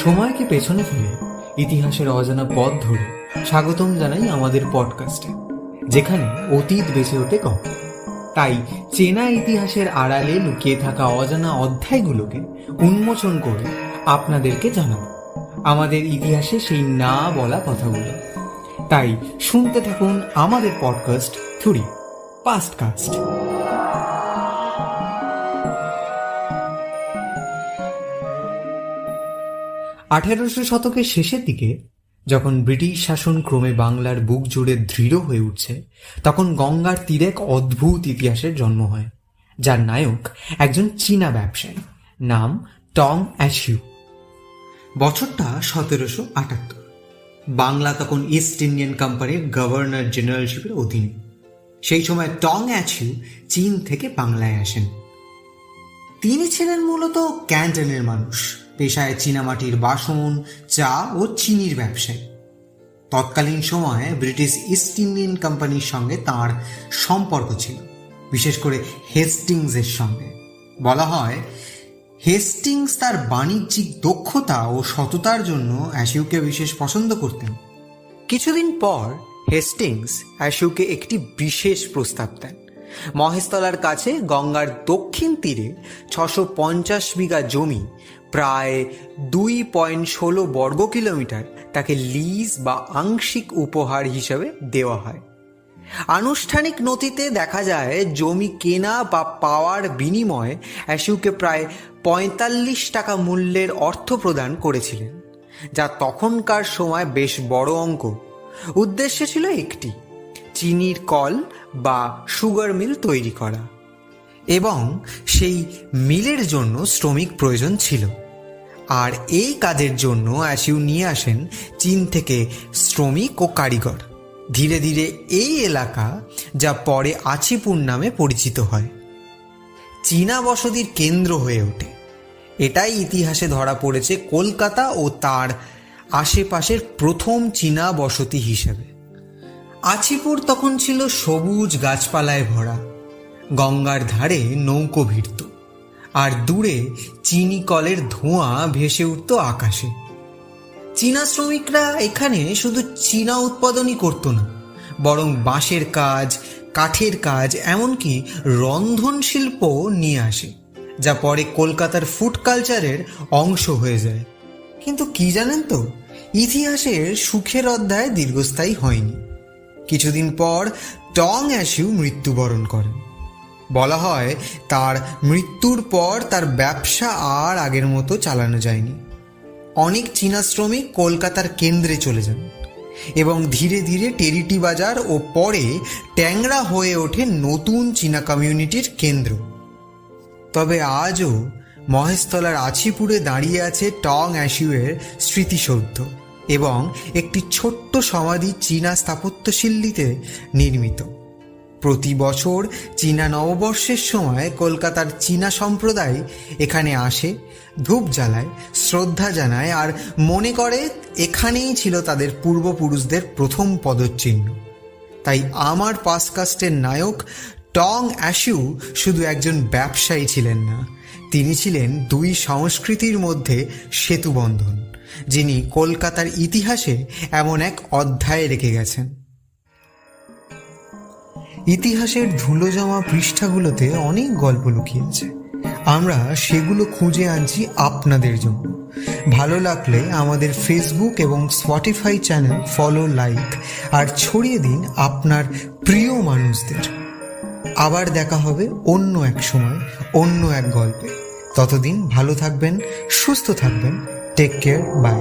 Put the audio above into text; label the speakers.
Speaker 1: সময়কে পেছনে ফেলে ইতিহাসের অজানা পথ ধরে স্বাগতম জানাই আমাদের পডকাস্টে, যেখানে অতীত বেঁচে ওঠে গল্প। তাই চেনা ইতিহাসের আড়ালে লুকিয়ে থাকা অজানা অধ্যায়গুলোকে উন্মোচন করে আপনাদেরকে জানাবো আমাদের ইতিহাসে সেই না বলা কথাগুলো। তাই শুনতে থাকুন আমাদের পডকাস্ট থুরি পাস্টকাস্ট। 1800 শতকের শেষের দিকে যখন ব্রিটিশ শাসন ক্রমে বাংলার বুক জুড়ে দৃঢ় হয়ে উঠছে, তখন গঙ্গার তীরে এক অদ্ভুত ইতিহাসের জন্ম হয়, যার নায়ক একজন চীনা ব্যবসায়ী, নাম টং অ্যাশিউ। বছরটা 1778। বাংলা তখন ইস্ট ইন্ডিয়ান কোম্পানির গভর্নর জেনারেলশিপের অধীনে। সেই সময় টং অ্যাশিউ চীন থেকে বাংলায় আসেন। তিনি ছিলেন মূলত ক্যান্টনের মানুষ, পেশায় চীনামাটির বাসন, চা ও চিনির ব্যবসায়ী। তৎকালীন সময়ে ব্রিটিশ ইস্ট ইন্ডিয়ান কোম্পানির সঙ্গে তাঁর সম্পর্ক ছিল, বিশেষ করে হেস্টিংসের সঙ্গে। বলা হয় হেস্টিংস তার বাণিজ্যিক দক্ষতা ও সততার জন্য অ্যাশিউকে বিশেষ পছন্দ করতেন। কিছুদিন পর হেস্টিংস অ্যাশিউকে একটি বিশেষ প্রস্তাব দেন। মহেশতলার কাছে গঙ্গার দক্ষিণ তীরে 650 বিঘা জমি, প্রায় 2.16 বর্গ কিলোমিটার তাকে লিজ বা আংশিক উপহার হিসাবে দেওয়া হয়। আনুষ্ঠানিক নথিতে দেখা যায় জমি কেনা বা পাওয়ার বিনিময়ে অ্যাশিউকে প্রায় 45 টাকা মূল্যের অর্থ প্রদান করেছিলেন, যা তখনকার সময় বেশ বড় অঙ্ক। উদ্দেশ্য ছিল একটি, চিনির কল বা সুগার মিল তৈরি করা, এবং সেই মিলের জন্য শ্রমিক প্রয়োজন ছিল। আর এই কাজের জন্য অ্যাশিউ নিয়ে আসেন চীন থেকে শ্রমিক ও কারিগর। ধীরে ধীরে এই এলাকা, যা পরে আচিপুর নামে পরিচিত হয়, চীনা বসতির কেন্দ্র হয়ে ওঠে। এটাই ইতিহাসে ধরা পড়েছে কলকাতা ও তার আশেপাশের প্রথম চীনা বসতি হিসেবে। আচিপুর তখন ছিল সবুজ গাছপালায় ভরা, গঙ্গার ধারে নৌকো ভিড়ত, আর দূরে চিনি কলের ধোঁয়া ভেসে উঠত আকাশে। চীনা শ্রমিকরা এখানে শুধু চীনা উৎপাদনই করত না, বরং বাঁশের কাজ, কাঠের কাজ, এমনকি রন্ধন শিল্প নিয়ে আসে, যা পরে কলকাতার ফুড কালচারের অংশ হয়ে যায়। কিন্তু কি জানেন তো, ইতিহাসের সুখের অধ্যায় দীর্ঘস্থায়ী হয়নি। কিছুদিন পর টং অ্যাশিউ মৃত্যুবরণ করেন। বলা হয় তার মৃত্যুর পর তার ব্যবসা আর আগের মতো চালানো যায়নি। অনেক চীনা শ্রমিক কলকাতার কেন্দ্রে চলে যান এবং ধীরে ধীরে টেরিটি বাজার ও পরে ট্যাংরা হয়ে ওঠে নতুন চীনা কমিউনিটির কেন্দ্র। তবে আজও মহেশতলার আছিপুরে দাঁড়িয়ে আছে টং অ্যাশিউয়ের স্মৃতিসৌধ এবং একটি ছোট্ট সমাধি চীনা স্থাপত্যশৈলীতে নির্মিত। প্রতি বছর চীনা নববর্ষের সময় কলকাতার চীনা সম্প্রদায় এখানে আসে, ধূপ জ্বালায়, শ্রদ্ধা জানায় আর মনে করে এখানেই ছিল তাদের পূর্বপুরুষদের প্রথম পদচিহ্ন। তাই আমার পডকাস্টের নায়ক টং অ্যাশিউ শুধু একজন ব্যবসায়ী ছিলেন না, তিনি ছিলেন দুই সংস্কৃতির মধ্যে সেতুবন্ধন, যিনি কলকাতার ইতিহাসে এমন এক অধ্যায় রেখে গেছেন। ইতিহাসের ধুলো জমা পৃষ্ঠাগুলোতে অনেক গল্প লুকিয়ে আছে, আমরা সেগুলো খুঁজে আনছি আপনাদের জন্য। ভালো লাগলে আমাদের ফেসবুক এবং স্পটিফাই চ্যানেল ফলো, লাইক আর ছড়িয়ে দিন আপনার প্রিয় মানুষদের। আবার দেখা হবে অন্য এক সময়, অন্য এক গল্পে। ততদিন ভালো থাকবেন, সুস্থ থাকবেন। Take care, by.